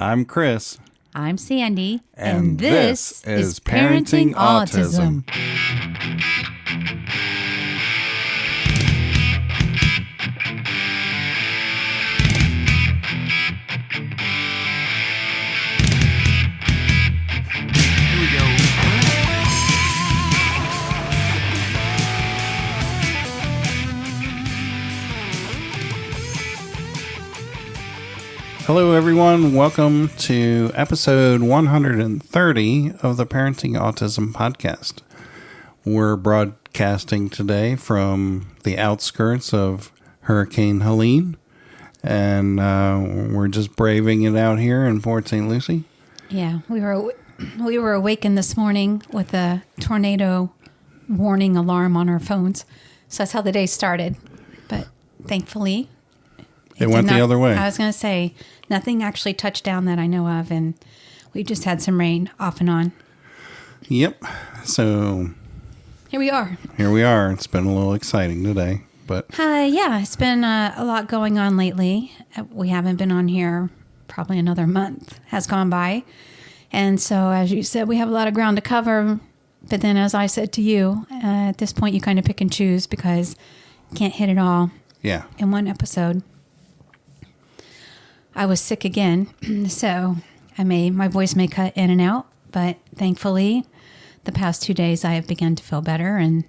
I'm Chris. I'm Sandy. And this is Parenting Autism. Here we go. Hello, everyone. Welcome to episode 130 of the Parenting Autism podcast. We're broadcasting today from the outskirts of Hurricane Helene, and we're just braving it out here in Port St. Lucie. Yeah, we were awakened this morning with a tornado warning alarm on our phones. So that's how the day started. But thankfully, It went the other way. I was going to say, nothing actually touched down that I know of, and we just had some rain off and on. Yep. So Here we are. It's been a little exciting today, but Yeah, it's been a lot going on lately. We haven't been on here. Probably another month has gone by. And so, as you said, we have a lot of ground to cover. But then, as I said to you, at this point, you kind of pick and choose because you can't hit it all in one episode. I was sick again, so my voice may cut in and out, but thankfully, the past 2 days I have begun to feel better, and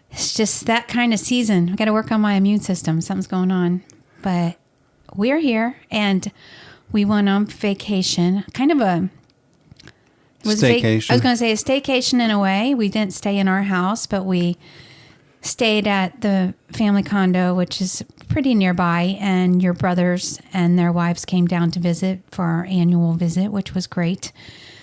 it's just that kind of season. I got to work on my immune system. Something's going on, but we're here, and we went on vacation, staycation. I was going to say a staycation in a way. We didn't stay in our house, but we stayed at the family condo, which is pretty nearby, and your brothers and their wives came down to visit for our annual visit, which was great.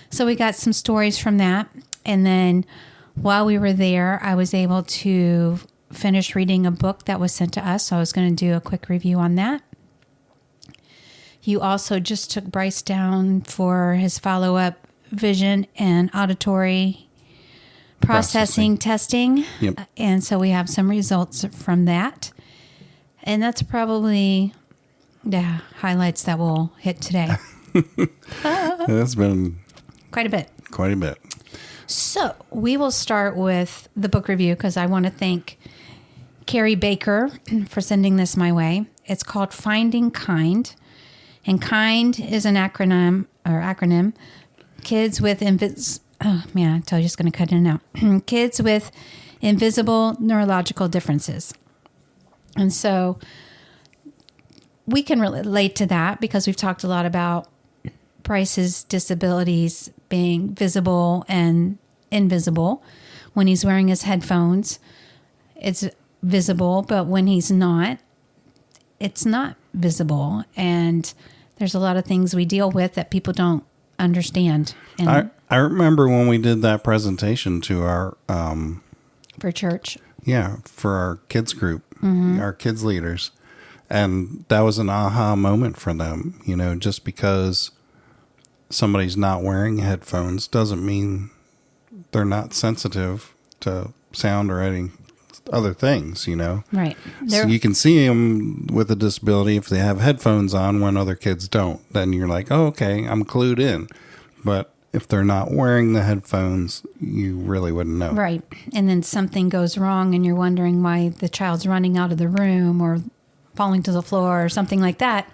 So we got some stories from that. And then while we were there, I was able to finish reading a book that was sent to us. So I was going to do a quick review on that. You also just took Bryce down for his follow-up vision and auditory processing testing. Yep. And so we have some results from that. And that's probably the highlights that we'll hit today. That's been Quite a bit. So we will start with the book review because I want to thank Carrie Baker for sending this my way. It's called Finding Kind. And KIND is an acronym. Kids with just going to cut in and out. Kids with invisible neurological differences. And so we can relate to that because we've talked a lot about Bryce's disabilities being visible and invisible. When he's wearing his headphones, it's visible, but when he's not, it's not visible. And there's a lot of things we deal with that people don't understand. And I remember when we did that presentation to our for church. Yeah, for our kids group, our kids leaders. And that was an aha moment for them. You know, just because somebody's not wearing headphones doesn't mean they're not sensitive to sound or any other things, you know. Right. So you can see them with a disability if they have headphones on when other kids don't. Then you're like, oh, okay, I'm clued in. But if they're not wearing the headphones, you really wouldn't know. Right. And then something goes wrong and you're wondering why the child's running out of the room or falling to the floor or something like that.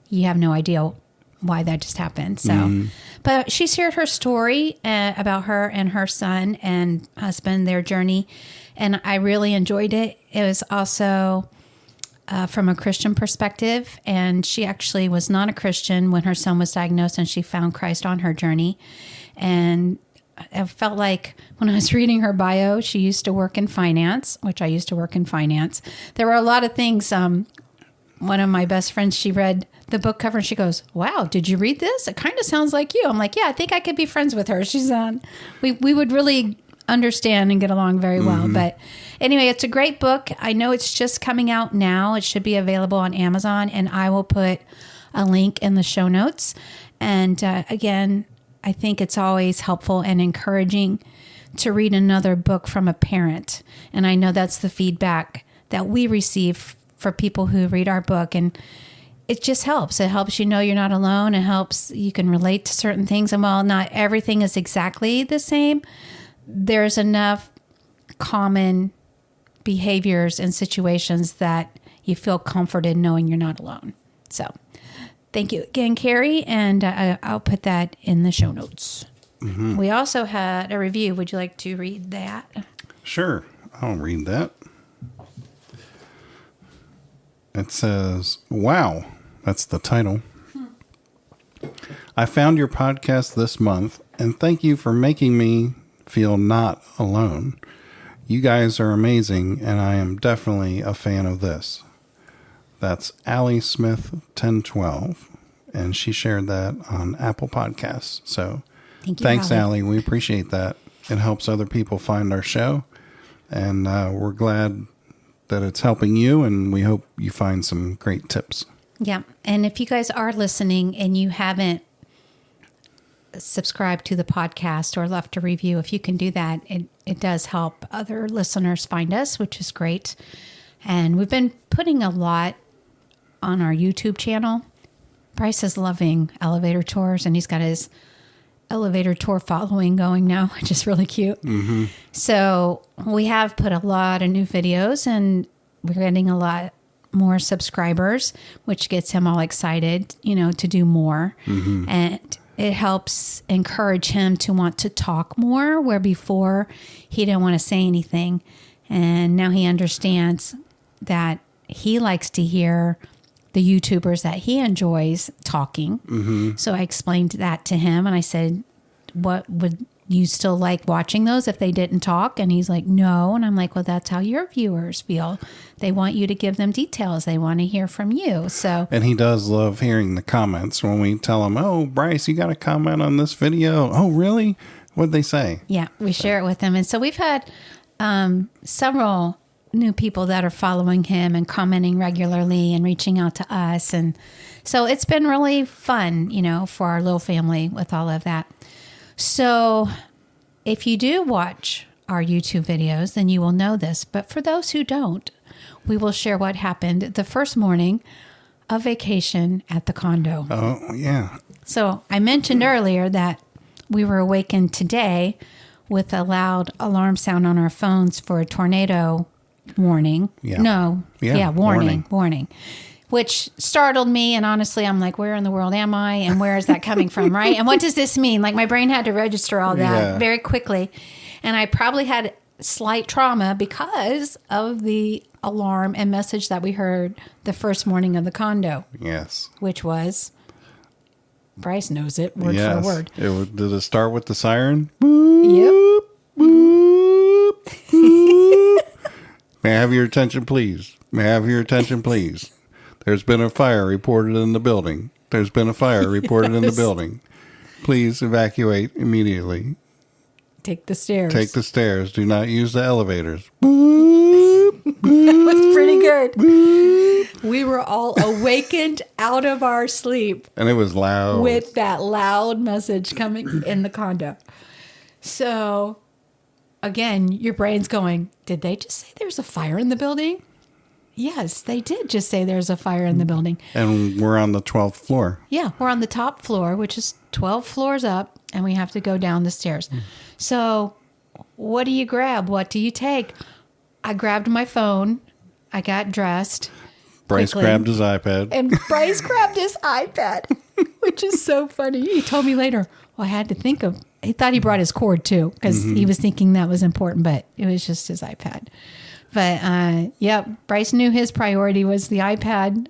You have no idea why that just happened. So, But she shared her story about her and her son and husband, their journey. And I really enjoyed it. It was also from a Christian perspective. And she actually was not a Christian when her son was diagnosed and she found Christ on her journey. And I felt like when I was reading her bio, she used to work in finance, which I used to work in finance. There were a lot of things. One of my best friends, she read the book cover and she goes, wow, did you read this? It kind of sounds like you. I'm like, yeah, I think I could be friends with her. She's on. We would really understand and get along very well. But anyway, it's a great book. I know it's just coming out now. It should be available on Amazon, and I will put a link in the show notes. And again, I think it's always helpful and encouraging to read another book from a parent. And I know that's the feedback that we receive for people who read our book. And it just helps. It helps you know you're not alone. It helps you can relate to certain things. And while not everything is exactly the same, there's enough common behaviors and situations that you feel comforted knowing you're not alone. So thank you again, Carrie. And I'll put that in the show notes. Mm-hmm. We also had a review. Would you like to read that? Sure. I'll read that. It says, wow, that's the title. I found your podcast this month, and thank you for making me feel not alone. You guys are amazing, and I am definitely a fan of this. That's Allie Smith 1012, and she shared that on Apple Podcasts. So thanks, Allie. We appreciate that. It helps other people find our show, and we're glad that it's helping you, and we hope you find some great tips. Yeah. And if you guys are listening and you haven't subscribed to the podcast or left a review, if you can do that, it does help other listeners find us, which is great. And we've been putting a lot on our YouTube channel. Bryce is loving elevator tours, and he's got his elevator tour following going now, which is really cute. Mm-hmm. So we have put a lot of new videos, and we're getting a lot more subscribers, which gets him all excited, to do more. Mm-hmm. And it helps encourage him to want to talk more, where before he didn't want to say anything. And now he understands that he likes to hear the YouTubers that he enjoys talking. Mm-hmm. So I explained that to him, and I said, what would you still like watching those if they didn't talk? And he's like, no. And I'm like, well, that's how your viewers feel. They want you to give them details. They want to hear from you. So, and he does love hearing the comments when we tell him, oh, Bryce, you got a comment on this video. Oh, really? What'd they say? Yeah, we share it with him. And so we've had several new people that are following him and commenting regularly and reaching out to us. And so it's been really fun, for our little family with all of that. So if you do watch our YouTube videos, then you will know this. But for those who don't, we will share what happened the first morning of vacation at the condo. Oh, yeah. So I mentioned earlier that we were awakened today with a loud alarm sound on our phones for a tornado warning. Yeah. No. Yeah, warning. Which startled me. And honestly, I'm like, where in the world am I? And where is that coming from, right? And what does this mean? Like, my brain had to register all that very quickly. And I probably had slight trauma because of the alarm and message that we heard the first morning of the condo. Yes. Which was, Bryce knows it word for word. Did it start with the siren? Yep. Boop, boop. May I have your attention, please? May I have your attention, please? There's been a fire reported in the building. There's been a fire reported in the building. Please evacuate immediately. Take the stairs. Take the stairs. Do not use the elevators. Boop, boop, that was pretty good. Boop. We were all awakened out of our sleep. And it was loud. With that loud message coming in the condo. So, again, your brain's going, did they just say there's a fire in the building? Yes, they did just say there's a fire in the building. And we're on the 12th floor. Yeah, we're on the top floor, which is 12 floors up, and we have to go down the stairs. So what do you grab? What do you take? I grabbed my phone. I got dressed. Bryce grabbed his iPad. And Bryce grabbed his iPad, which is so funny. He told me later, well, I had to think of, he thought he brought his cord too, because he was thinking that was important, but it was just his iPad. But, Bryce knew his priority was the iPad.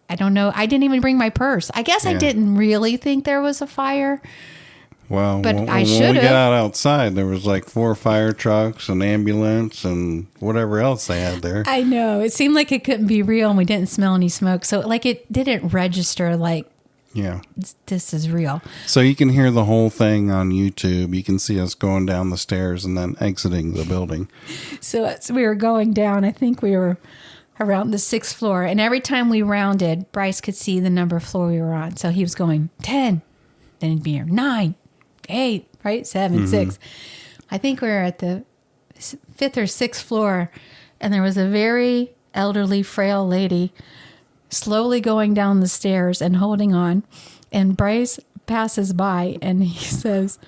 I don't know. I didn't even bring my purse. I guess I didn't really think there was a fire. Well, but when I should have. we got outside, there was like 4 fire trucks, an ambulance, and whatever else they had there. I know. It seemed like it couldn't be real, and we didn't smell any smoke. So, it didn't register this is real. So you can hear the whole thing on YouTube. You can see us going down the stairs and then exiting the building. So as we were going down, I think we were around the 6th floor. And every time we rounded, Bryce could see the number of floor we were on. So he was going 10, then he'd be here 9, 8, right? 7, 6. I think we were at the 5th or 6th floor, and there was a very elderly, frail lady slowly going down the stairs and holding on. And Bryce passes by and he says,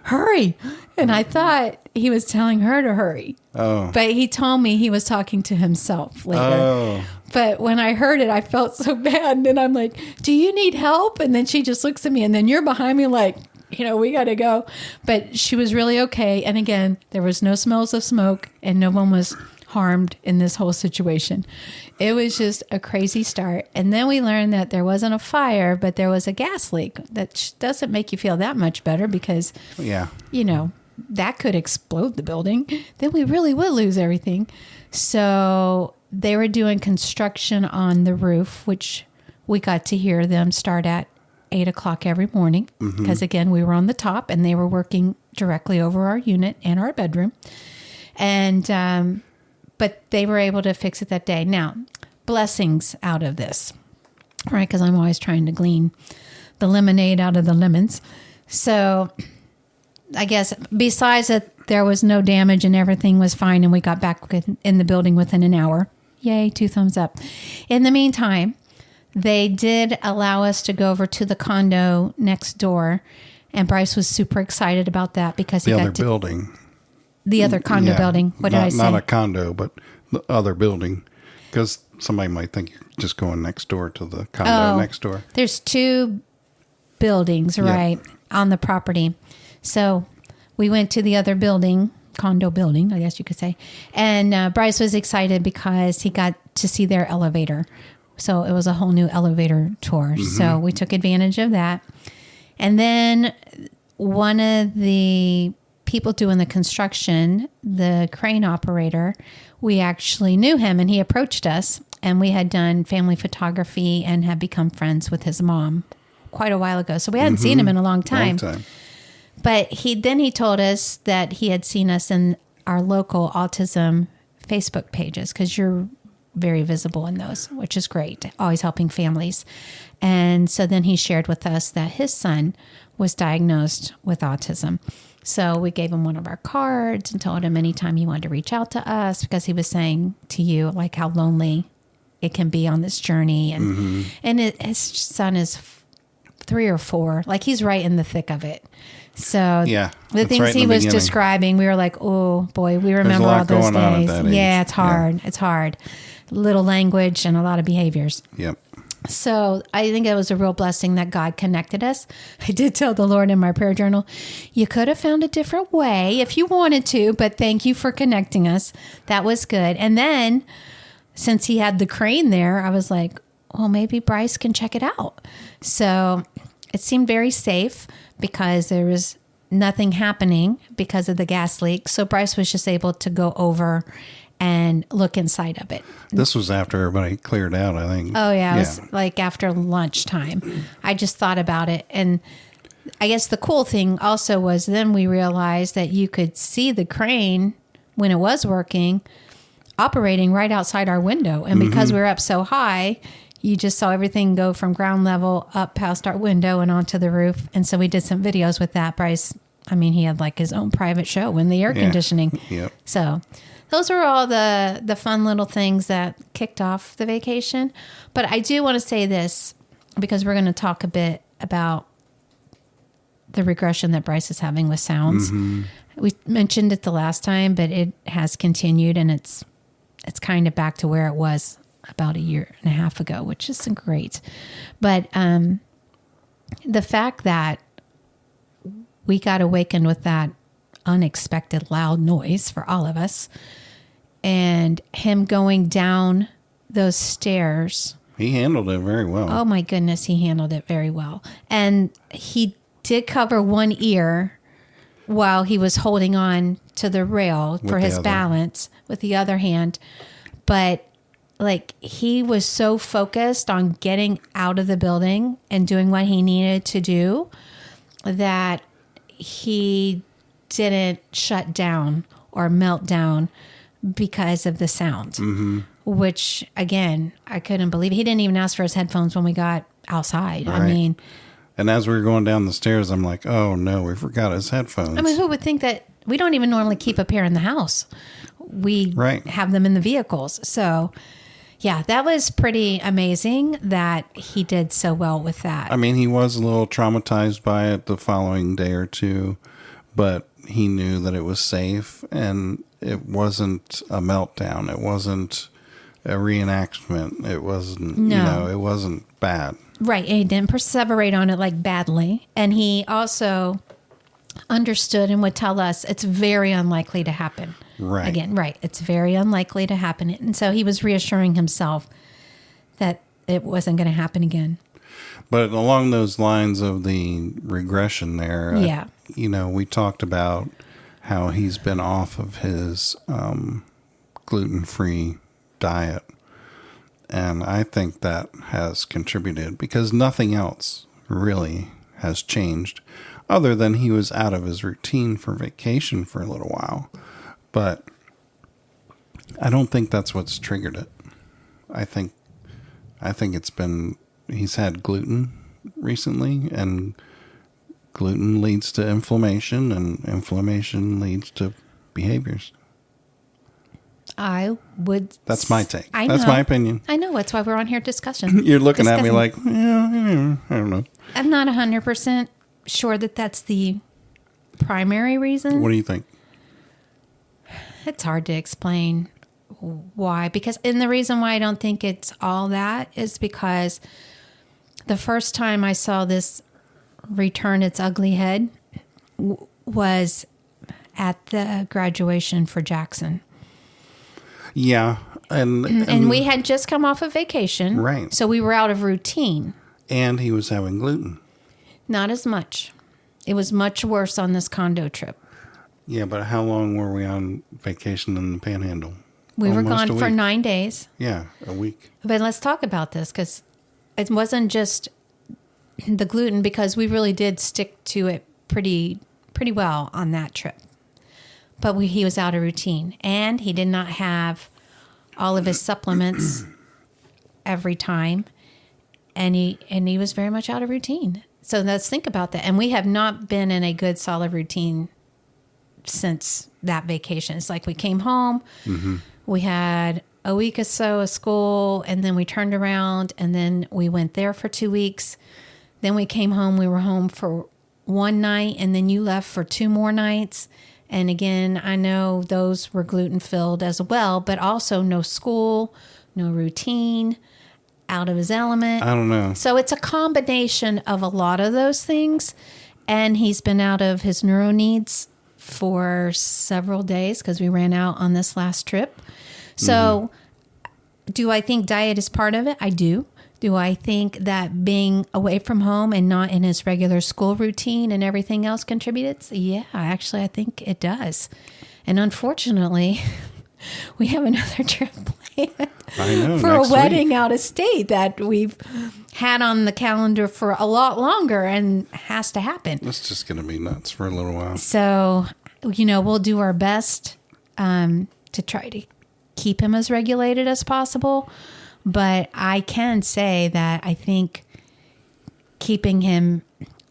"Hurry." And I thought he was telling her to hurry. Oh. But he told me he was talking to himself later. Oh. But when I heard it, I felt so bad. And I'm like, "Do you need help?" And then she just looks at me. And then you're behind me like, we got to go. But she was really okay. And again, there was no smells of smoke and no one was harmed in this whole situation. It was just a crazy start. And then we learned that there wasn't a fire, but there was a gas leak. That doesn't make you feel that much better because, that could explode the building. Then we really would lose everything. So they were doing construction on the roof, which we got to hear them start at 8:00 every morning. Because again, we were on the top and they were working directly over our unit and our bedroom. And, but they were able to fix it that day. Now, blessings out of this, right? Because I'm always trying to glean the lemonade out of the lemons. So I guess besides that, there was no damage and everything was fine. And we got back in the building within an hour. Yay, 2 thumbs up. In the meantime, they did allow us to go over to the condo next door. And Bryce was super excited about that because he got to... The other condo building. What did I say? Not a condo, but the other building. Because somebody might think you're just going next door to the condo next door. There's 2 buildings, right, on the property. So we went to the other building, condo building, I guess you could say. And Bryce was excited because he got to see their elevator. So it was a whole new elevator tour. So we took advantage of that. And then one of the people doing the construction, the crane operator, we actually knew him and he approached us and we had done family photography and had become friends with his mom quite a while ago. So we hadn't seen him in a long time. But he told us that he had seen us in our local autism Facebook pages because you're very visible in those, which is great, always helping families. And so then he shared with us that his son was diagnosed with autism. So we gave him one of our cards and told him anytime he wanted to reach out to us because he was saying to you like how lonely it can be on this journey. And his son is 3 or 4, like he's right in the thick of it. So the things he was describing, we were like, oh boy, we remember all those days. Yeah, it's hard. Yeah. It's hard. Little language and a lot of behaviors. Yep. So I think it was a real blessing that God connected us. I did tell the Lord in my prayer journal, you could have found a different way if you wanted to, but thank you for connecting us. That was good. And then since he had the crane there, I was like, well, maybe Bryce can check it out. So it seemed very safe because there was nothing happening because of the gas leak. So Bryce was just able to go over and look inside of it. This was after everybody cleared out, I think. Oh, yeah. It was like after lunchtime. I just thought about it. And I guess the cool thing also was then we realized that you could see the crane when it was working, operating right outside our window. And because we were up so high, you just saw everything go from ground level up past our window and onto the roof. And so we did some videos with that. Bryce, I mean, he had like his own private show in the air conditioning. Yep. So those were all the fun little things that kicked off the vacation. But I do want to say this because we're going to talk a bit about the regression that Bryce is having with sounds. We mentioned it the last time, but it has continued and it's kind of back to where it was about a year and a half ago, which is great. But the fact that we got awakened with that unexpected loud noise for all of us and him going down those stairs. He handled it very well. Oh my goodness, he handled it very well. And he did cover one ear while he was holding on to the rail for his balance with the other hand. But like he was so focused on getting out of the building and doing what he needed to do that he didn't shut down or melt down because of the sound, which again, I couldn't believe. He didn't even ask for his headphones when we got outside. Right. I mean, and as we were going down the stairs, I'm like, oh no, we forgot his headphones. I mean, who would think that? We don't even normally keep a pair in the house. We have them in the vehicles. So Yeah, that was pretty amazing that he did so well with that. I mean, he was a little traumatized by it the following day or two, but he knew that it was safe and it wasn't a meltdown. It wasn't a reenactment. It wasn't, it wasn't bad. Right. And he didn't perseverate on it like badly. And he also understood and would tell us it's very unlikely to happen. Right. Again, right. It's very unlikely to happen. And so he was reassuring himself that it wasn't going to happen again. But along those lines of the regression there, yeah. We talked about how he's been off of his gluten-free diet. And I think that has contributed because nothing else really has changed other than he was out of his routine for vacation for a little while. But I don't think that's what's triggered it. I think he's had gluten recently, and gluten leads to inflammation, and inflammation leads to behaviors. That's my take. That's my opinion. I know. That's why we're on here discussing. You're looking at me like, I don't know. I'm not 100% sure that that's the primary reason. What do you think? It's hard to explain why, and the reason why I don't think it's all that is because the first time I saw this return its ugly head was at the graduation for Jackson. Yeah. And we had just come off of vacation. Right. So we were out of routine. And he was having gluten. Not as much. It was much worse on this condo trip. Yeah, but how long were we on vacation in the Panhandle? We were gone for 9 days. Yeah, a week. But let's talk about this because it wasn't just the gluten, because we really did stick to it pretty well on that trip. But he was out of routine, and he did not have all of his supplements every time, and he was very much out of routine. So let's think about that. And we have not been in a good solid routine since that vacation. It's like we came home, we had a week or so of school, and then we turned around, and then we went there for 2 weeks. Then we came home. We were home for one night, and then you left for 2 more nights. And again, I know those were gluten-filled as well, but also no school, no routine, out of his element. I don't know. So it's a combination of a lot of those things. And he's been out of his neuro needs for several days because we ran out on this last trip. So do I think diet is part of it? I do. Do I think that being away from home and not in his regular school routine and everything else contributed? Yeah, actually, I think it does. And unfortunately, we have another trip planned for a wedding out of state that we've had on the calendar for a lot longer and has to happen. It's just going to be nuts for a little while. So, we'll do our best to try to keep him as regulated as possible. But I can say that I think keeping him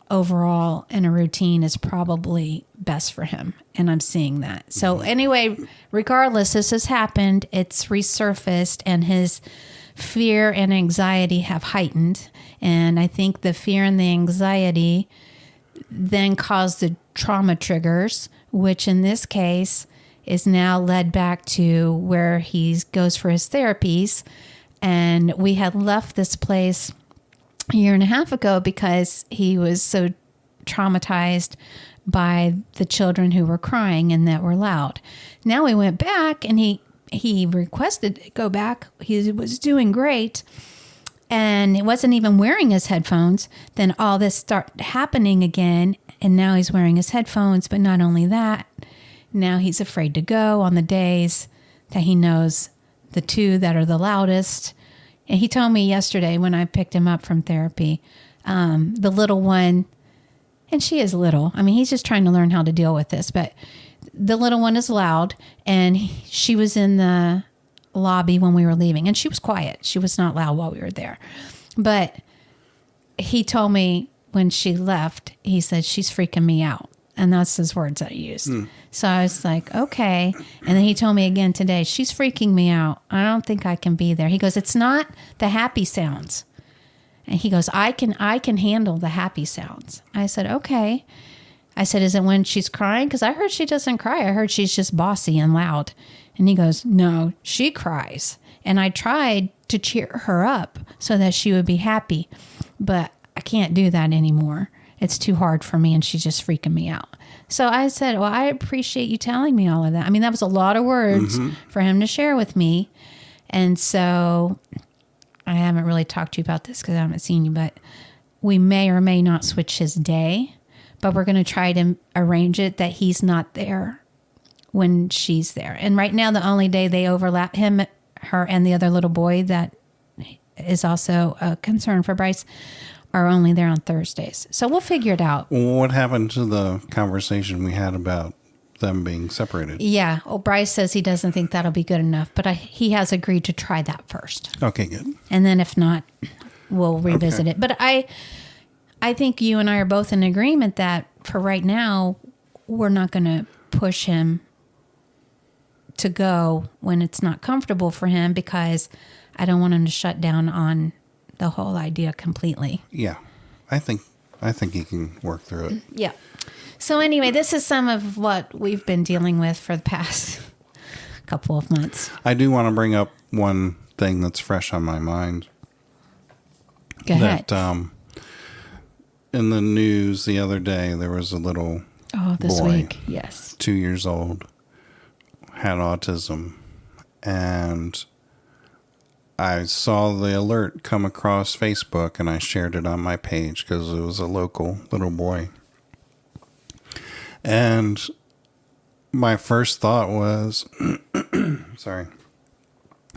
overall in a routine is probably best for him. And I'm seeing that. So anyway, regardless, this has happened. It's resurfaced, and his fear and anxiety have heightened. And I think the fear and the anxiety then caused the trauma triggers, which in this case is now led back to where he goes for his therapies. And we had left this place a year and a half ago because he was so traumatized by the children who were crying and that were loud. Now we went back, and he requested to go back. He was doing great, and he wasn't even wearing his headphones. Then all this started happening again, and now he's wearing his headphones. But not only that, now he's afraid to go on the days that he knows the two that are the loudest. And he told me yesterday when I picked him up from therapy, the little one, and she is little. I mean, he's just trying to learn how to deal with this, but the little one is loud, and she was in the lobby when we were leaving, and she was quiet. She was not loud while we were there. But he told me when she left, he said, she's freaking me out. And that's his words that he used. So I was like, okay. And then he told me again today, she's freaking me out. I don't think I can be there. He goes, it's not the happy sounds. And he goes, I can handle the happy sounds. I said, okay. I said, is it when she's crying? Because I heard she doesn't cry. I heard she's just bossy and loud. And he goes, no, she cries. And I tried to cheer her up so that she would be happy. But I can't do that anymore. It's too hard for me, and she's just freaking me out. So I said, well, I appreciate you telling me all of that. I mean, that was a lot of words for him to share with me. And so I haven't really talked to you about this because I haven't seen you, but we may or may not switch his day, but we're going to try to arrange it that he's not there when she's there. And right now, the only day they overlap, him, her, and the other little boy that is also a concern for Bryce, are only there on Thursdays. So we'll figure it out. What happened to the conversation we had about them being separated? Yeah. Well, Bryce says he doesn't think that'll be good enough, but he has agreed to try that first. Okay, good. And then if not, we'll revisit it. But I think you and I are both in agreement that for right now, we're not going to push him to go when it's not comfortable for him, because I don't want him to shut down on the whole idea completely. Yeah. I think he can work through it. Yeah. So anyway, this is some of what we've been dealing with for the past couple of months. I do want to bring up one thing that's fresh on my mind. Go ahead. That in the news the other day, there was a little this boy, week, yes, 2 years old, had autism, and I saw the alert come across Facebook, and I shared it on my page because it was a local little boy. And my first thought was, sorry,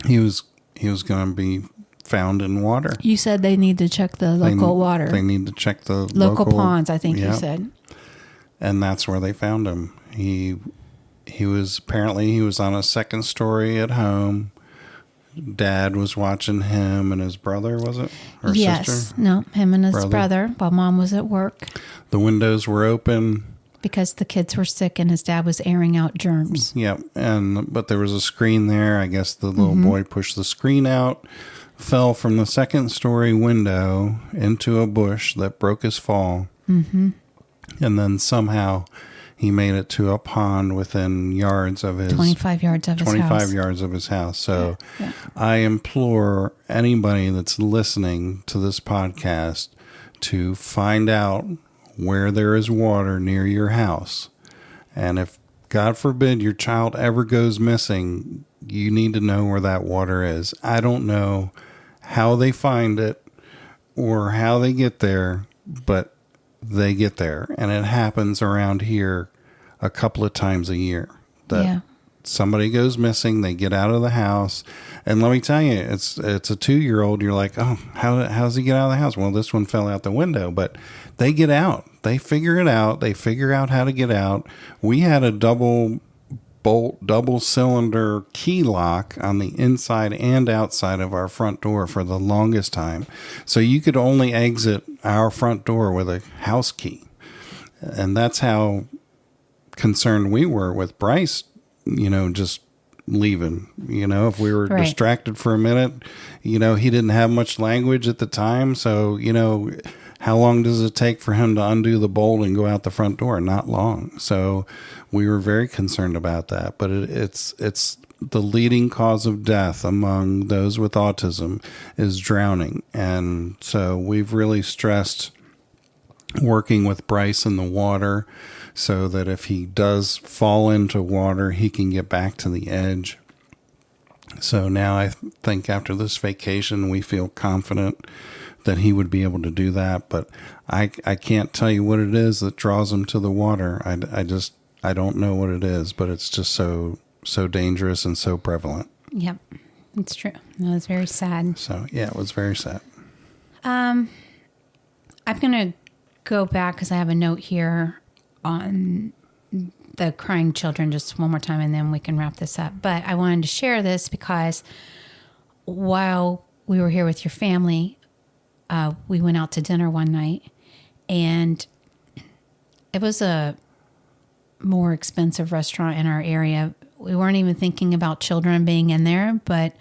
he was going to be found in water. You said they need to check the local water. They need to check the local ponds, I think you said. And that's where they found him. He was on a second story at home. Dad was watching him and his brother, was it? Or sister? No, him and his brother while Mom was at work. The windows were open. Because the kids were sick and his dad was airing out germs. Yep. But there was a screen there. I guess the little boy pushed the screen out, fell from the second story window into a bush that broke his fall. And then somehow he made it to a pond within yards of his 25 yards of his house. 25 yards of his house. So I implore anybody that's listening to this podcast to find out where there is water near your house. And if, God forbid, your child ever goes missing, you need to know where that water is. I don't know how they find it or how they get there, but they get there. And it happens around here a couple of times a year that somebody goes missing, they get out of the house. And let me tell you, it's a 2-year-old. You're like, oh, how does he get out of the house? Well, this one fell out the window, but they get out. They figure it out. They figure out how to get out. We had a double cylinder key lock on the inside and outside of our front door for the longest time. So you could only exit our front door with a house key. And that's how concerned we were with Bryce, just leaving. If we were distracted for a minute, he didn't have much language at the time. So, how long does it take for him to undo the bolt and go out the front door? Not long. So we were very concerned about that. But it's the leading cause of death among those with autism is drowning. And so we've really stressed working with Bryce in the water so that if he does fall into water, he can get back to the edge. So now I think after this vacation, we feel confident that he would be able to do that. But I can't tell you what it is that draws him to the water. I don't know what it is, but it's just so dangerous and so prevalent. Yep, it's true. No, it's very sad. So yeah, it was very sad. I'm going to go back because I have a note here on the crying children just one more time, and then we can wrap this up. But I wanted to share this because while we were here with your family, we went out to dinner one night, and it was a more expensive restaurant in our area. We weren't even thinking about children being in there, but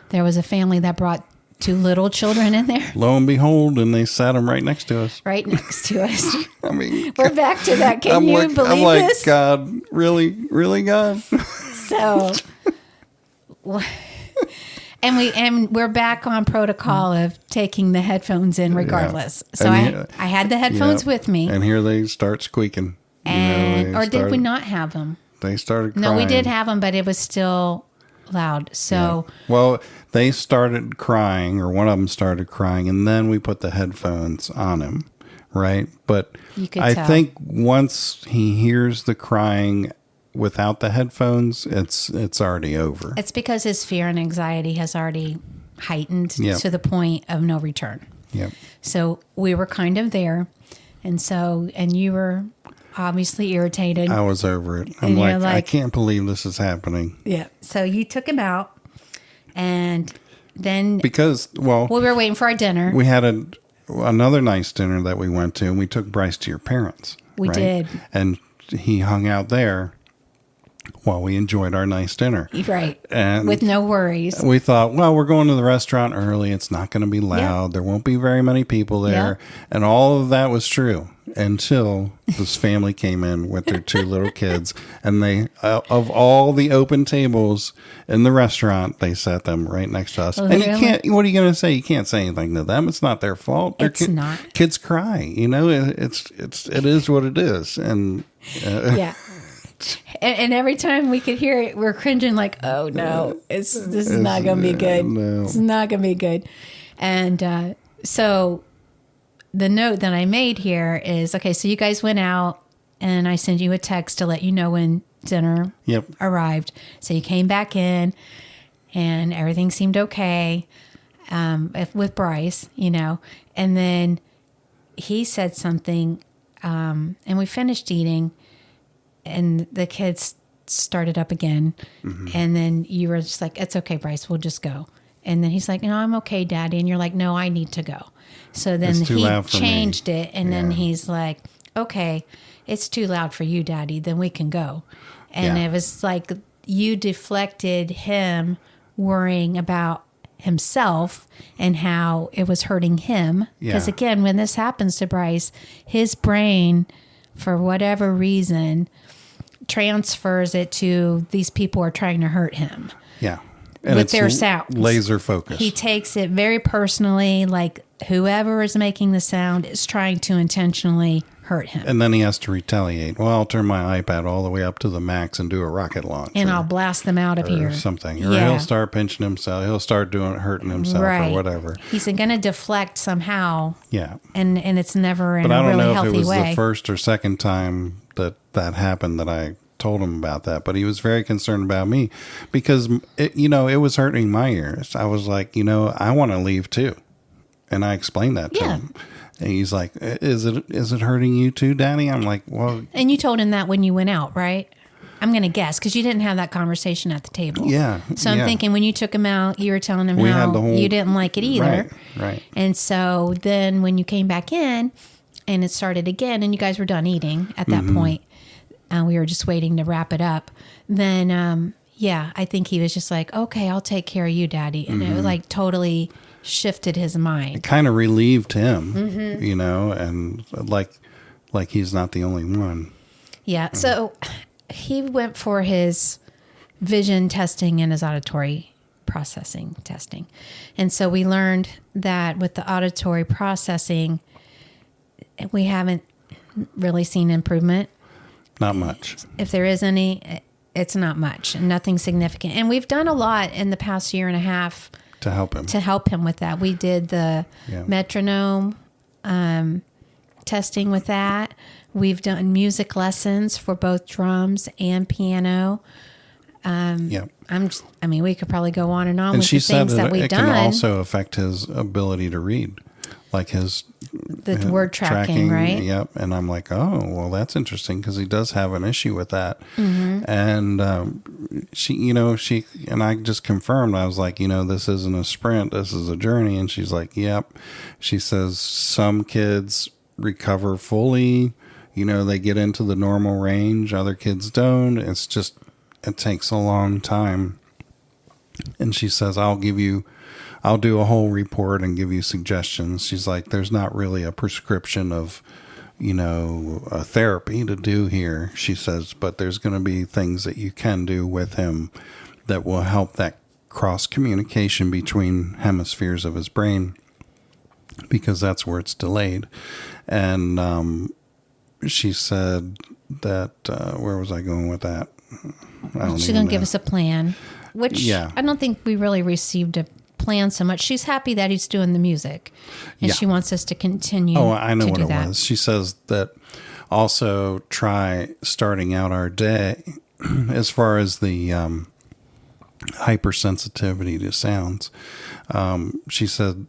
there was a family that brought 2 little children in there. Lo and behold, and they sat them right next to us. Right next to us. I mean, we're back to that. Can you believe I'm like, this? God, really, God? So, and we're back on protocol of taking the headphones in regardless. Yeah. So I had the headphones with me. And here they start squeaking. Did we not have them? They started crying. No, we did have them, but it was still loud. So, well, they started crying, or one of them started crying, and then we put the headphones on him, right? But you could I tell. think once he hears the crying without the headphones, it's already over. It's because his fear and anxiety has already heightened to the point of no return. Yep. So we were kind of there, and you were obviously irritated. I was over it. I'm like, I can't believe this is happening. Yeah. So you took him out, and then because we were waiting for our dinner. We had another nice dinner that we went to, and we took Bryce to your parents. We did, and he hung out there while we enjoyed our nice dinner. Right. And with no worries. We thought, well, we're going to the restaurant early. It's not going to be loud. Yep. There won't be very many people there. Yep. And all of that was true until this family came in with their 2 little kids. And they, of all the open tables in the restaurant, they sat them right next to us. Literally. And you can't, what are you going to say? You can't say anything to them. It's not their fault. It's not. Kids cry. You know, it is what it is. And yeah. And every time we could hear it, we're cringing like, oh no, this is not going to be good. No. It's not going to be good. And so the note that I made here is, okay, so you guys went out and I sent you a text to let you know when dinner arrived. So you came back in and everything seemed okay with Bryce, and then he said something and we finished eating. And the kids started up again. Mm-hmm. And then you were just like, it's okay, Bryce, we'll just go. And then he's like, no, I'm okay, Daddy. And you're like, no, I need to go. So then he changed it. And then he's like, okay, it's too loud for you, Daddy. Then we can go. And it was like you deflected him worrying about himself and how it was hurting him. Because again, when this happens to Bryce, his brain, for whatever reason, transfers it to these people are trying to hurt him. Yeah. And with their sounds. Laser focus. He takes it very personally, like whoever is making the sound is trying to intentionally hurt him. And then he has to retaliate. Well, I'll turn my iPad all the way up to the max and do a rocket launch. And I'll blast them out of here. Or something. Or he'll start pinching himself. He'll start hurting himself or whatever. He's going to deflect somehow. Yeah. And it's never in a really healthy way. But I don't know if it was the first or second time that happened that I told him about that. But he was very concerned about me because, it was hurting my ears. I was like, I want to leave too. And I explained that to him. And he's like, is it hurting you too, Daddy? I'm like, well. And you told him that when you went out, right? I'm going to guess because you didn't have that conversation at the table. Yeah. So I'm thinking when you took him out, you were telling him how you didn't like it either. Right. And so then when you came back in and it started again and you guys were done eating at that point, we were just waiting to wrap it up. Then, I think he was just like, okay, I'll take care of you, Daddy. And it was like totally shifted his mind. It kind of relieved him, and like he's not the only one. Yeah. So he went for his vision testing and his auditory processing testing. And so we learned that with the auditory processing, we haven't really seen improvement. Not much. If there is any, it's not much, nothing significant. And we've done a lot in the past year and a half to help him with that. We did the metronome testing with that. We've done music lessons for both drums and piano. We could probably go on and on with the things that we've done. It can also affect his ability to read, like his word tracking, right? Yep. And I'm like, oh, well, that's interesting because he does have an issue with that. Mm-hmm. And she and I just confirmed. I was like, this isn't a sprint. This is a journey. And she's like, yep. She says some kids recover fully, they get into the normal range. Other kids don't. It takes a long time. And she says, I'll do a whole report and give you suggestions. She's like, there's not really a prescription of, a therapy to do here. She says, but there's going to be things that you can do with him that will help that cross communication between hemispheres of his brain, because that's where it's delayed. And she said that, where was I going with that? She's going to give us a plan, which I don't think we really received a plan so much. She's happy that he's doing the music, and she wants us to continue. Oh, I know what it that. was. She says that also try starting out our day as far as the hypersensitivity to sounds. She said,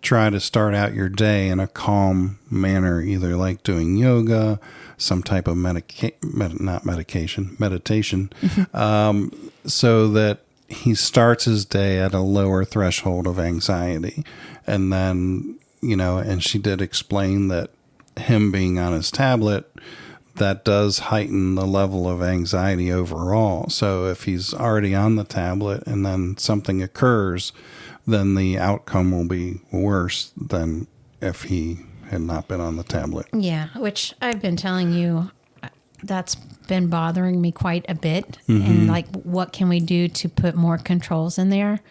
try to start out your day in a calm manner, either like doing yoga, some type of meditation, so that he starts his day at a lower threshold of anxiety. And then, and she did explain that him being on his tablet, that does heighten the level of anxiety overall. So if he's already on the tablet and then something occurs, then the outcome will be worse than if he had not been on the tablet. Yeah, which I've been telling you, that's been bothering me quite a bit. And like, what can we do to put more controls in there?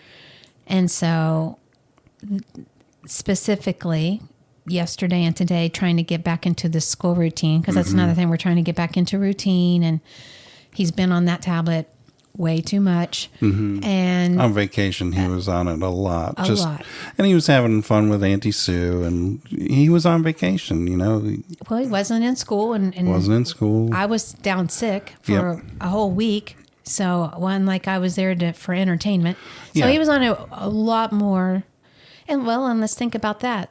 And so specifically yesterday and today, trying to get back into the school routine, because that's another thing, we're trying to get back into routine, and he's been on that tablet way too much. And on vacation, he was on it a lot. A lot. And he was having fun with Auntie Sue, and he was on vacation, Well, he wasn't in school. And wasn't in school. I was down sick for a whole week. So I was there for entertainment. So he was on a lot more. And let's think about that.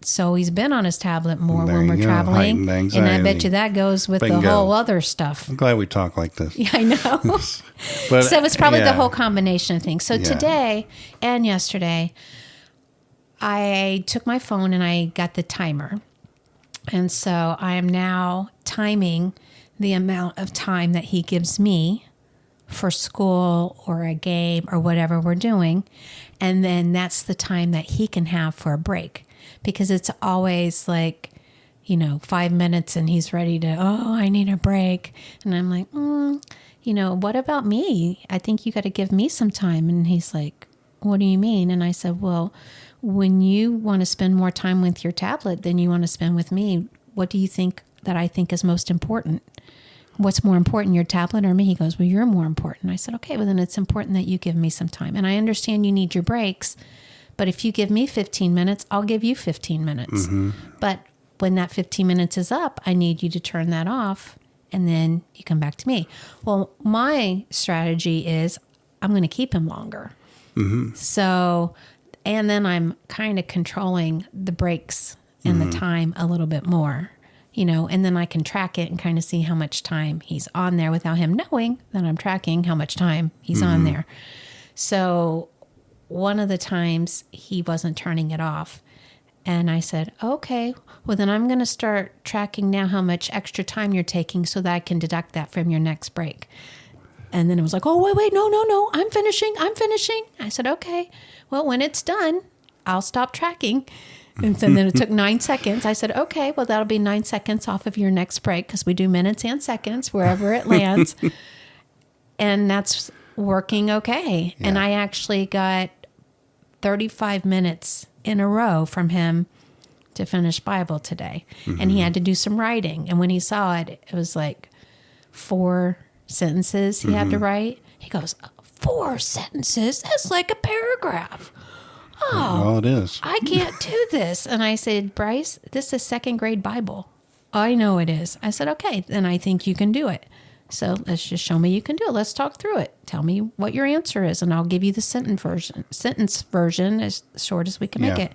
So he's been on his tablet more when we're traveling. And I bet you that goes with the whole other stuff. I'm glad we talk like this. Yeah, I know. But, so it's probably the whole combination of things. So today and yesterday, I took my phone and I got the timer. And so I am now timing the amount of time that he gives me for school or a game or whatever we're doing. And then that's the time that he can have for a break. Because it's always like, 5 minutes and he's ready to, I need a break. And I'm like, what about me? I think you got to give me some time. And he's like, what do you mean? And I said, well, when you want to spend more time with your tablet than you want to spend with me, what do you think that I think is most important? What's more important, your tablet or me? He goes, well, you're more important. I said, okay, well, then it's important that you give me some time. And I understand you need your breaks. But if you give me 15 minutes, I'll give you 15 minutes. But when that 15 minutes is up, I need you to turn that off, and then you come back to me. Well, my strategy is I'm going to keep him longer. So, and then I'm kind of controlling the breaks and the time a little bit more, and then I can track it and kind of see how much time he's on there without him knowing that I'm tracking how much time he's on there. So one of the times he wasn't turning it off. And I said, okay, well, then I'm going to start tracking now how much extra time you're taking so that I can deduct that from your next break. And then it was like, oh, wait, no, I'm finishing. I said, okay, well, when it's done, I'll stop tracking. And so then it took 9 seconds. I said, okay, well, that'll be 9 seconds off of your next break, because we do minutes and seconds wherever it lands. And that's working okay. Yeah. And I actually got 35 minutes in a row from him to finish Bible today. And he had to do some writing. And when he saw it, it was like 4 sentences he had to write. He goes, 4 sentences? That's like a paragraph. Oh, well, it is. I can't do this. And I said, Bryce, this is 2nd grade Bible. I know it is. I said, okay, then I think you can do it. So let's just show me you can do it. Let's talk through it. Tell me what your answer is, and I'll give you the sentence version as short as we can make it.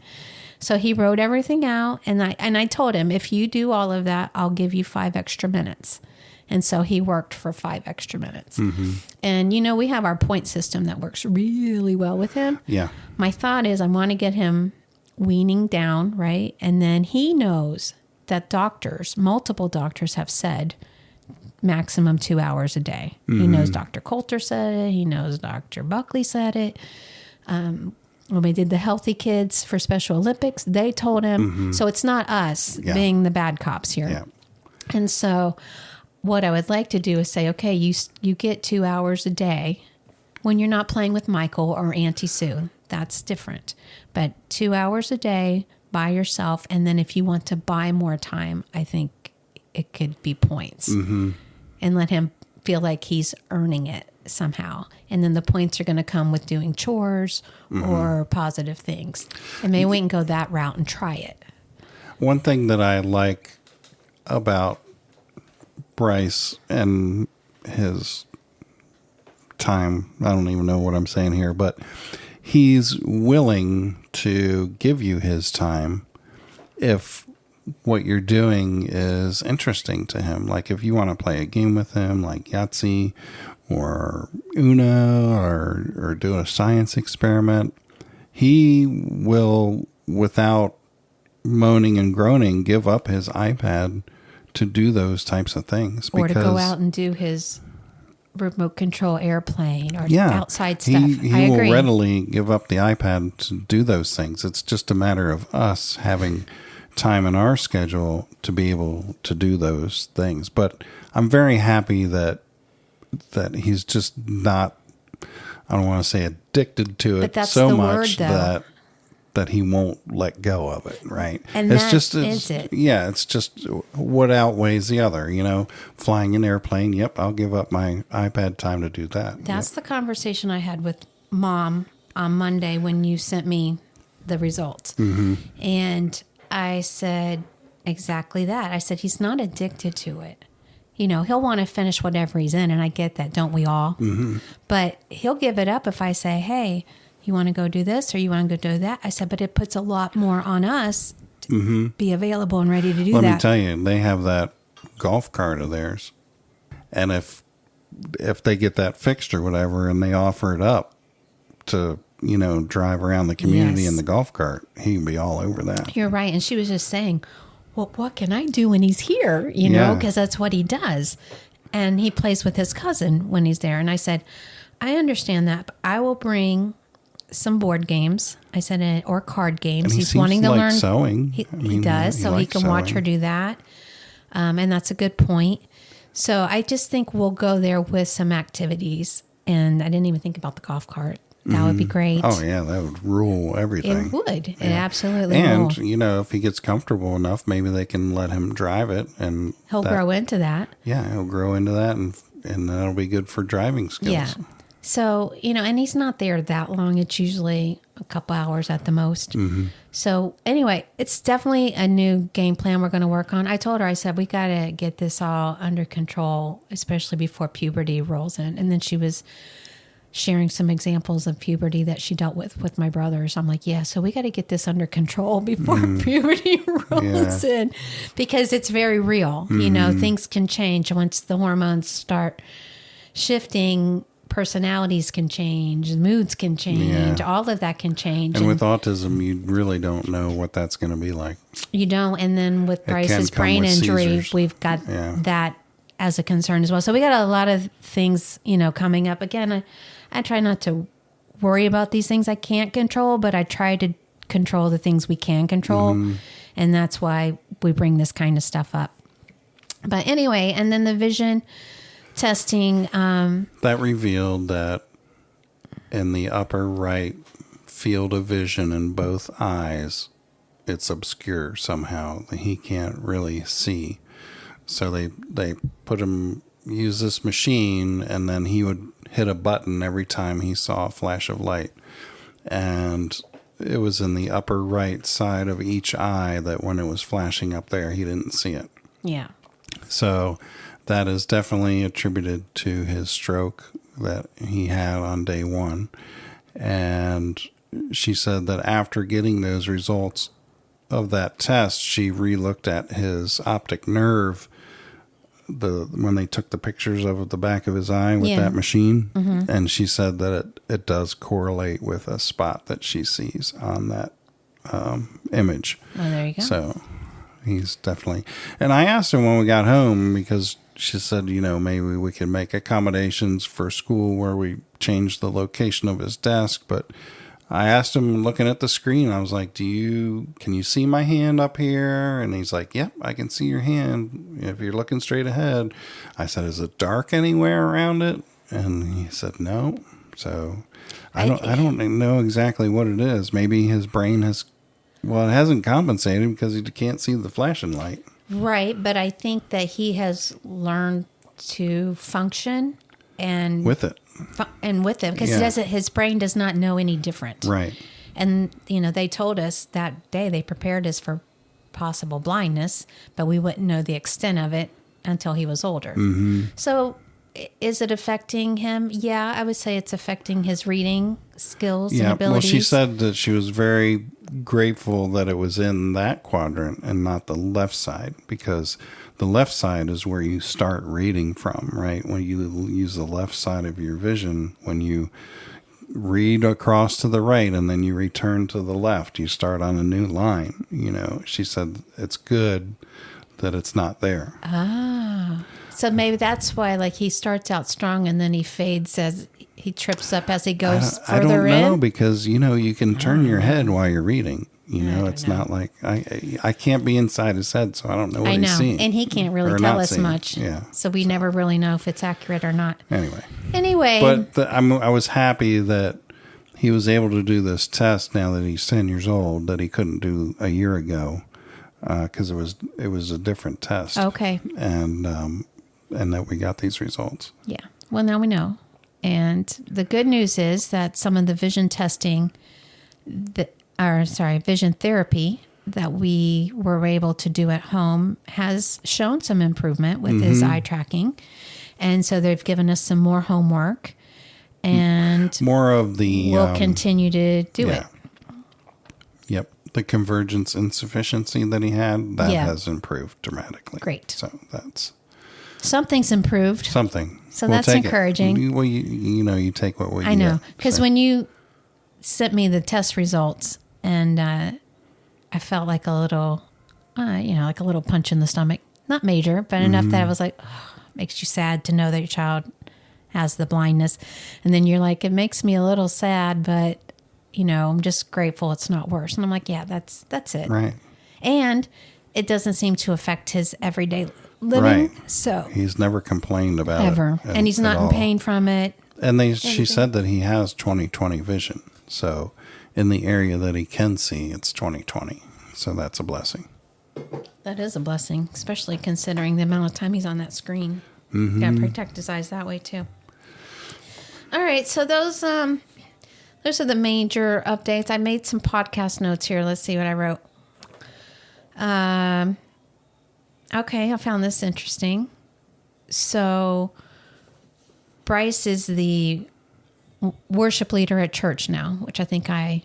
So he wrote everything out, and I told him, if you do all of that, I'll give you 5 extra minutes. And so he worked for 5 extra minutes. And, we have our point system that works really well with him. Yeah. My thought is I want to get him weaning down, right? And then he knows that multiple doctors have said maximum 2 hours a day. He knows Dr. Coulter said it. He knows Dr. Buckley said it. When we did the Healthy Kids for Special Olympics, they told him. So it's not us being the bad cops here. Yeah. And so what I would like to do is say, okay, you get 2 hours a day when you're not playing with Michael or Auntie Sue. That's different. But 2 hours a day by yourself. And then if you want to buy more time, I think it could be points. And let him feel like he's earning it somehow. And then the points are going to come with doing chores or positive things. And maybe we can go that route and try it. One thing that I like about Bryce and his time, I don't even know what I'm saying here, but he's willing to give you his time if what you're doing is interesting to him. Like if you want to play a game with him, like Yahtzee or Uno or do a science experiment, he will, without moaning and groaning, give up his iPad to do those types of things. Or to go out and do his remote control airplane or outside stuff. He will readily give up the iPad to do those things. It's just a matter of us having time in our schedule to be able to do those things. But I'm very happy that he's just not, I don't want to say addicted to it so much that he won't let go of it, right? And is it. Yeah, it's just what outweighs the other, flying an airplane. Yep, I'll give up my iPad time to do that. That's the conversation I had with Mom on Monday when you sent me the results. And I said exactly that. I said, he's not addicted to it. He'll want to finish whatever he's in, and I get that, don't we all? But he'll give it up if I say, hey, you want to go do this or you want to go do that? I said, but it puts a lot more on us to be available and ready to do that. Let me tell you, they have that golf cart of theirs. And if they get that fixed or whatever and they offer it up to, drive around the community in the golf cart, he'd be all over that. You're right. And she was just saying, well, what can I do when he's here? Because that's what he does. And he plays with his cousin when he's there. And I said, I understand that, but I will bring some board games. I said, or card games. And he's wanting to learn sewing. He does, so he can watch her do that. And that's a good point. So I just think we'll go there with some activities. And I didn't even think about the golf cart. That would be great. Oh, yeah, that would rule everything. It would. Yeah. It absolutely and, will. if he gets comfortable enough, maybe they can let him drive it. And he'll grow into that. Yeah, he'll grow into that, and that'll be good for driving skills. Yeah. So, and he's not there that long. It's usually a couple hours at the most. So, anyway, it's definitely a new game plan we're going to work on. I told her, I said, we got to get this all under control, especially before puberty rolls in. And then she was sharing some examples of puberty that she dealt with my brothers. I'm like, yeah, so we got to get this under control before puberty rolls in, because it's very real. Things can change once the hormones start shifting. Personalities can change, moods can change, all of that can change. And with autism, you really don't know what that's going to be like. You don't. And then with Bryce's brain injury, seizures. We've got that as a concern as well. So we got a lot of things, coming up. Again, I try not to worry about these things I can't control, but I try to control the things we can control. And that's why we bring this kind of stuff up. But anyway, and then the vision testing. That revealed that in the upper right field of vision in both eyes, it's obscure somehow. He can't really see. So they put him, use this machine, and then he would hit a button every time he saw a flash of light. And it was in the upper right side of each eye that when it was flashing up there, he didn't see it. Yeah. So that is definitely attributed to his stroke that he had on day one. And she said that after getting those results of that test, she re-looked at his optic nerve when they took the pictures of the back of his eye with that machine. And she said that it does correlate with a spot that she sees on that image. Oh, there you go. So, he's definitely. And I asked him when we got home because she said, maybe we could make accommodations for school where we change the location of his desk. But I asked him, looking at the screen, I was like, can you see my hand up here? And he's like, yep, I can see your hand if you're looking straight ahead. I said, is it dark anywhere around it? And he said, no. So I don't know exactly what it is. Maybe his brain it hasn't compensated because he can't see the flashing light. Right, but I think that he has learned to function and with it. Because his brain does not know any different. Right. And they told us that day, they prepared us for possible blindness, but we wouldn't know the extent of it until he was older. Mm-hmm. So is it affecting him? Yeah, I would say it's affecting his reading skills and abilities. Well, she said that she was very grateful that it was in that quadrant and not the left side, because the left side is where you start reading from, right? When you use the left side of your vision, when you read across to the right and then you return to the left, you start on a new line. She said it's good that it's not there. Ah. So maybe that's why, he starts out strong and then he fades as he trips up as he goes further in. I don't know, because, you can turn your head while you're reading. It's not like I can't be inside his head, so I don't know what he's seeing. And he can't really tell us much. Yeah. So we never really know if it's accurate or not. Anyway. But I was happy that he was able to do this test now that he's 10 years old that he couldn't do a year ago, because it was a different test. Okay. And that we got these results. Yeah. Well, now we know. And the good news is that some of the vision testing, vision therapy that we were able to do at home has shown some improvement with his eye tracking. And so they've given us some more homework and more of the, we'll continue to do it. Yep. The convergence insufficiency that he had, that has improved dramatically. Great. So something's improved. So that's encouraging. You take what we I know. Because when you sent me the test results, and I felt like a little, like a little punch in the stomach. Not major, but enough that I was like, makes you sad to know that your child has the blindness. And then you're like, it makes me a little sad, but, I'm just grateful it's not worse. And I'm like, yeah, that's it. Right. And it doesn't seem to affect his everyday living. Right. So he's never complained about ever. it. And he's not in pain from it. And she said that he has 20/20 vision. So in the area that he can see, it's 20/20. So that's a blessing. That is a blessing, especially considering the amount of time he's on that screen. Got to protect his eyes that way too. All right, so those are the major updates. I made some podcast notes here. Let's see what I wrote. Okay, I found this interesting. So Bryce is the worship leader at church now, which I think I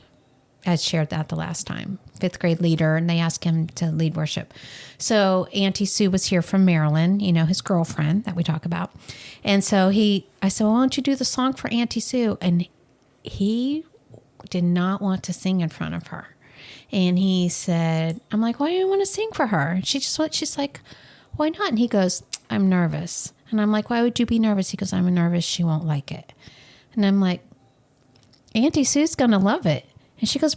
had shared that the last time. 5th grade leader, and they asked him to lead worship. So Auntie Sue was here from Maryland, his girlfriend that we talk about. And so I said, well, why don't you do the song for Auntie Sue? And he did not want to sing in front of her. And he said, I'm like, why do you want to sing for her? And she's like, why not? And he goes, I'm nervous. And I'm like, why would you be nervous? He goes, I'm nervous she won't like it. And I'm like, Auntie Sue's going to love it. And she goes,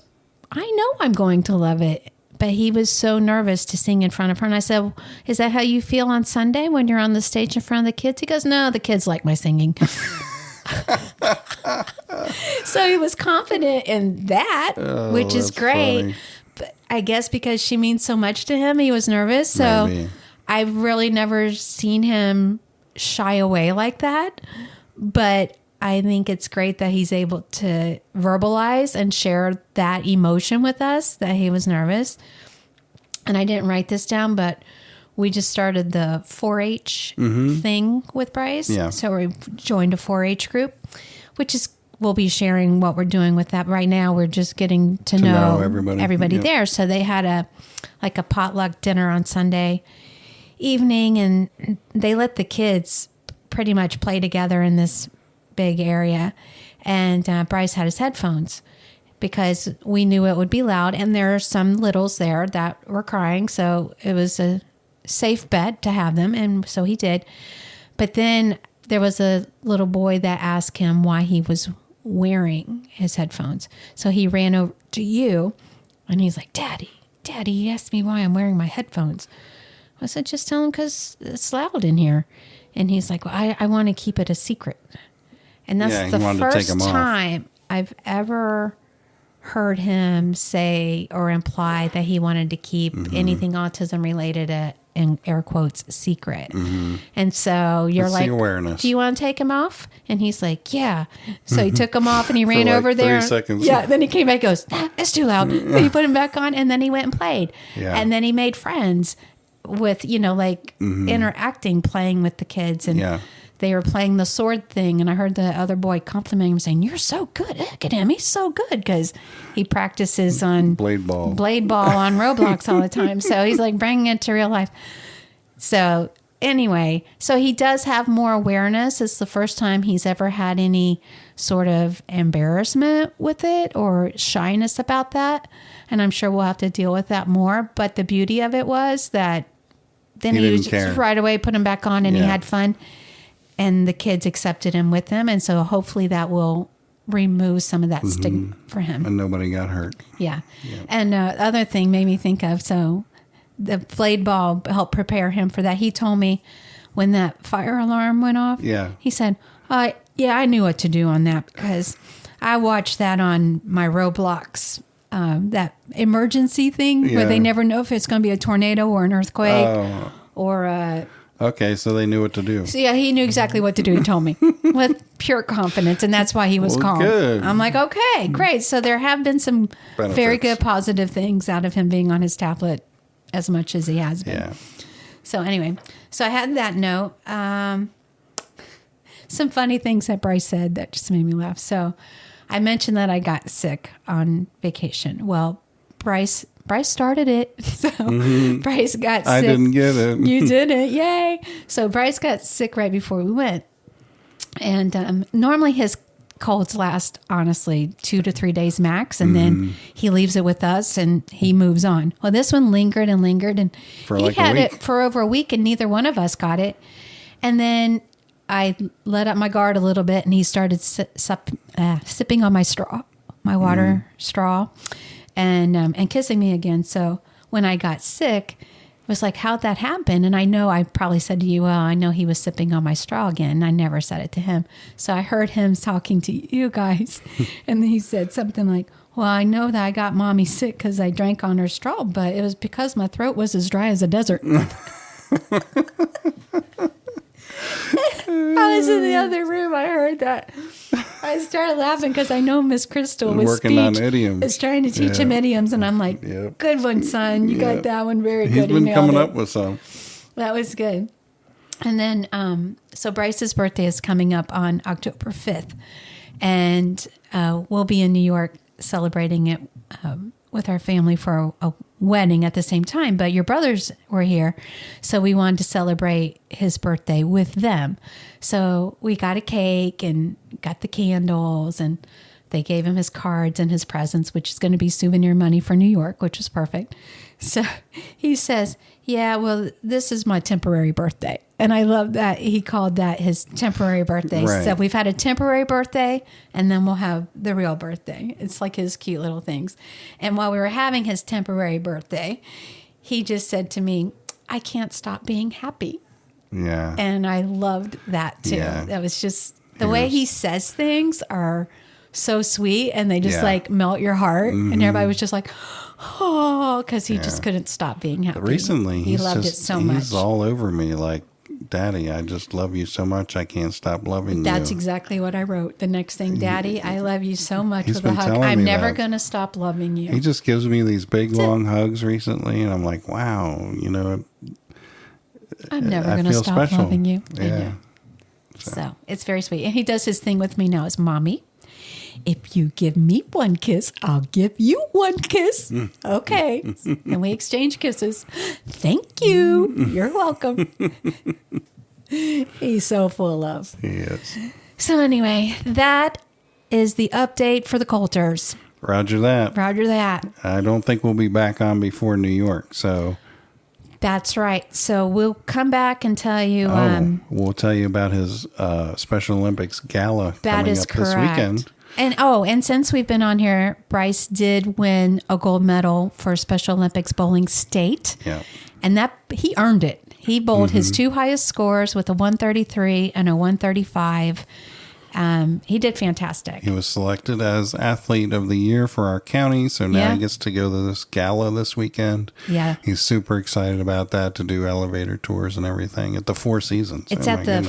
I know I'm going to love it. But he was so nervous to sing in front of her. And I said, well, is that how you feel on Sunday when you're on the stage in front of the kids? He goes, no, the kids like my singing. So he was confident in that, which is great. Funny. But I guess because she means so much to him, he was nervous. So maybe. I've really never seen him shy away like that. But I think it's great that he's able to verbalize and share that emotion with us, that he was nervous. And I didn't write this down, but we just started the 4-H thing with Bryce. Yeah. So we joined a 4-H group, which is, we'll be sharing what we're doing with that. Right now, we're just getting to know everybody there. So they had a potluck dinner on Sunday evening, and they let the kids pretty much play together in this big area. And Bryce had his headphones, because we knew it would be loud. And there are some littles there that were crying. So it was a safe bet to have them. And so he did. But then there was a little boy that asked him why he was wearing his headphones. So he ran over to you and he's like, Daddy, he asked me why I'm wearing my headphones. I said, just tell him because it's loud in here. And he's like, well, I want to keep it a secret. And that's the first time I've ever heard him say or imply that he wanted to keep anything autism related in air quotes secret. And so you're like, do you want to take him off? And he's like, yeah. So he took him off and he ran over there. 3 seconds. Yeah. Then he came back and goes, it's too loud. Then he put him back on and then he went and played. Yeah. And then he made friends with, interacting, playing with the kids. And they were playing the sword thing. And I heard the other boy complimenting him saying, you're so good. Look at him. He's so good because he practices on blade ball on Roblox all the time. So he's like bringing it to real life. So anyway, so he does have more awareness. It's the first time he's ever had any sort of embarrassment with it or shyness about that. And I'm sure we'll have to deal with that more. But the beauty of it was that then he was just right away put him back on and he had fun. And the kids accepted him with them. And so hopefully that will remove some of that stigma for him. And nobody got hurt. Yeah. And other thing made me think of, so the blade ball helped prepare him for that. He told me when that fire alarm went off, he said, I knew what to do on that because I watched that on my Roblox, that emergency thing where they never know if it's going to be a tornado or an earthquake or okay, so they knew what to do. So he knew exactly what to do. He told me with pure confidence, and that's why he was calm. Good. I'm like, okay, great. So there have been some very good positive things out of him being on his tablet as much as he has been. Yeah. So anyway, so I had that note. Some funny things that Bryce said that just made me laugh. So I mentioned that I got sick on vacation. Well, Bryce started it. So Bryce got sick. I didn't get it. You didn't. Yay. So Bryce got sick right before we went. And normally his colds last, honestly, 2 to 3 days max. And then he leaves it with us and he moves on. Well, this one lingered. And he had it for over a week and neither one of us got it. And then I let up my guard a little bit and he started sipping on my straw, my water straw. And kissing me again. So when I got sick, it was like, how'd that happen? And I know I probably said to you, well, I know he was sipping on my straw again. And I never said it to him. So I heard him talking to you guys. And he said something like, well, I know that I got mommy sick because I drank on her straw, but it was because my throat was as dry as a desert. I was in the other room. I heard that. I started laughing because I know Miss Crystal was working on idioms. Is trying to teach him idioms, and I'm like, good one, son. You got that one very good. He's been coming up with some. That was good. And then, so Bryce's birthday is coming up on October 5th, and we'll be in New York celebrating it with our family for a wedding at the same time, but your brothers were here. So we wanted to celebrate his birthday with them. So we got a cake and got the candles and they gave him his cards and his presents, which is going to be souvenir money for New York, which was perfect. So he says, yeah, well, this is my temporary birthday. And I love that he called that his temporary birthday. Right. So we've had a temporary birthday and then we'll have the real birthday. It's like his cute little things. And while we were having his temporary birthday, he just said to me, I can't stop being happy. Yeah. And I loved that too. Yeah. That was just the way he says things are so sweet and they just like melt your heart. Mm-hmm. And everybody was just like, oh, because he just couldn't stop being happy. But recently, he loved it so much. He's all over me like, Daddy, I just love you so much. I can't stop loving you. That's exactly what I wrote. The next thing, Daddy, I love you so much with a hug. I'm never going to stop loving you. He just gives me these big, long hugs recently. And I'm like, wow, you know. I'm never going to stop special. Loving you. Yeah. I know. So it's very sweet. And he does his thing with me now as Mommy. If you give me one kiss, I'll give you one kiss. Okay. And we exchange kisses. Thank you. You're welcome. He's so full of love. He is. So anyway, that is the update for the Coulters. Roger that. Roger that. I don't think we'll be back on before New York, so... That's right. So we'll come back and tell you... we'll tell you about his Special Olympics gala coming up this weekend. And since we've been on here, Bryce did win a gold medal for Special Olympics bowling state. Yeah. And that he earned it. He bowled his two highest scores with a 133 and a 135. He did fantastic. He was selected as Athlete of the Year for our county, so now he gets to go to this gala this weekend. Yeah. He's super excited about that, to do elevator tours and everything at the Four Seasons. It's at the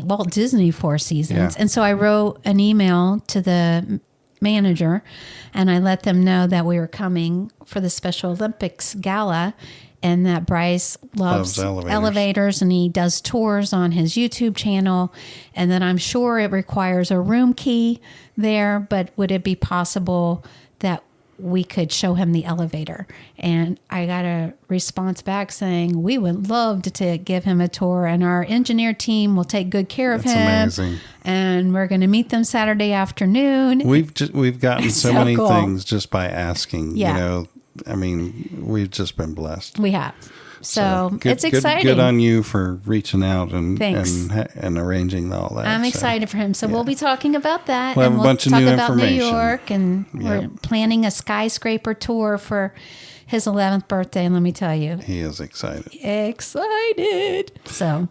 Walt Disney Four Seasons. Yeah. And so I wrote an email to the manager, and I let them know that we were coming for the Special Olympics gala, and that Bryce loves elevators, and he does tours on his YouTube channel, and that I'm sure it requires a room key there, but would it be possible that we could show him the elevator? And I got a response back saying, we would love to give him a tour, and our engineer team will take good care of him. That's amazing. And we're going to meet them Saturday afternoon. We've gotten so many cool. things just by asking, Yeah. you know. I mean, we've just been blessed. We have. So it's exciting. Good on you for reaching out and arranging all that. I'm excited for him. So we'll be talking about that. We'll have a bunch of new about information. New York, and we're planning a skyscraper tour for his 11th birthday. And let me tell you, he is excited. So.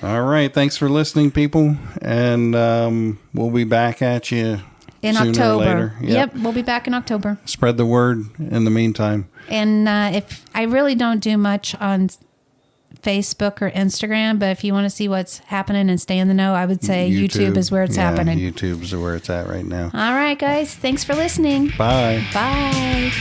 All right. Thanks for listening, people. And we'll be back at you in sooner October. Or later. Yep, we'll be back in October. Spread the word in the meantime. And if I really don't do much on Facebook or Instagram, but if you want to see what's happening and stay in the know, I would say YouTube is where it's happening. YouTube's where it's at right now. All right, guys. Thanks for listening. Bye. Bye.